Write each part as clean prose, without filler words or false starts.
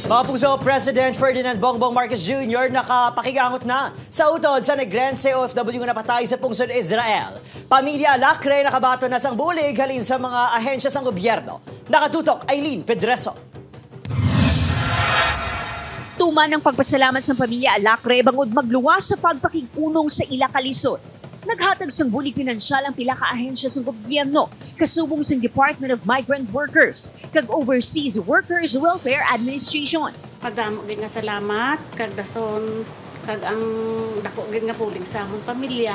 Mga puso, President Ferdinand Bongbong Marcos Jr. nakapakigangot na sa utod sa Negrense OFW na napatay sa pungsod Israel. Pamilya Lacre nakabato na sang bulig halin sa mga ahensya sang gobyerno. Nakatutok, Aileen Pedreso. Tuman ng pagpasalamat sa pamilya Lacre bangod magluwas sa pagpakikunong sa ila kalisod. Naghatag sang bulig pinansyal ang pila ka ahensya sa gobyerno, kasubong sang Department of Migrant Workers, kag Overseas Workers Welfare Administration. Padamo gid nga salamat kag dason kag ang dako gid nga pulig sa amon pamilya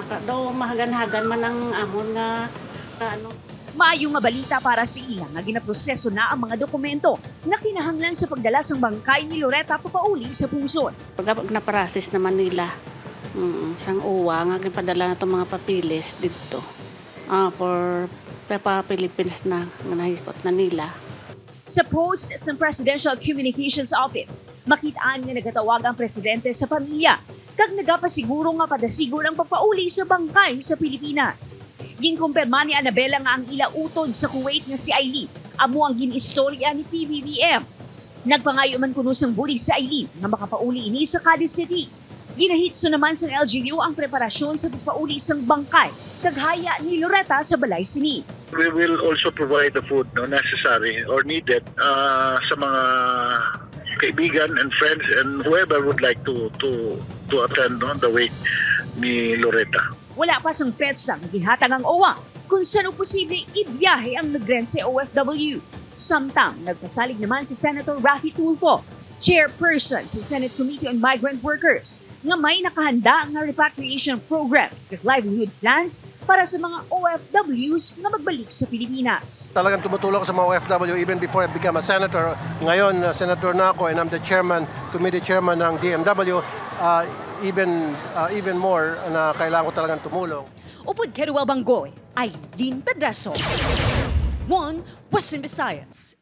nga daw mahagan-hagan man ang amon nga kaano. Maayo nga balita para sa iya nga ginaproseso na ang mga dokumento na kinahanglan sa pagdala sang bangkay ni Loretta papauli sa pungsod. Pag na-process naman nila sang uwa nga gipadala na itong mga papilis dito for Philippines na nga nahikot na nila. Sa post sa Presidential Communications Office, makitaan nga nagatawag ang presidente sa pamilya kag nagapasiguro nga padasigo ang pagpauli sa bangkay sa Pilipinas. Ginkumpirma ni Annabella nga ang ila utod sa Kuwait nga si Aileen amo ang ginistorya ni PBBM. Nagpangayo man kuno sang bulig sa Aileen nga makapauli ini sa Cadiz City. Ginahitso naman sa LGU ang preparasyon sa pagpauli sang bangkay kaghaya ni Loretta sa balay sini. We will also provide the food necessary or needed sa mga kaibigan and friends and whoever would like to attend the wake ni Loretta. Wala pa sang petsa nga gihatag ang OWA kung saan posible ibiyahe ang Negrense OFW. Samtang nagpasalig naman si Senator Raffy Tulfo, chairperson sa Senate Committee on Migrant Workers, nga may nakahanda nga repatriation programs at livelihood plans para sa mga OFWs na magbalik sa Pilipinas. Talagang tumutulong sa mga OFW even before I became a senator. Ngayon, senator na ako and I'm the committee chairman ng DMW. Even more na kailangan ko talagang tumulong. Upod Keruel Banggoy, Aileen Pedreso. 1 Western Visayas.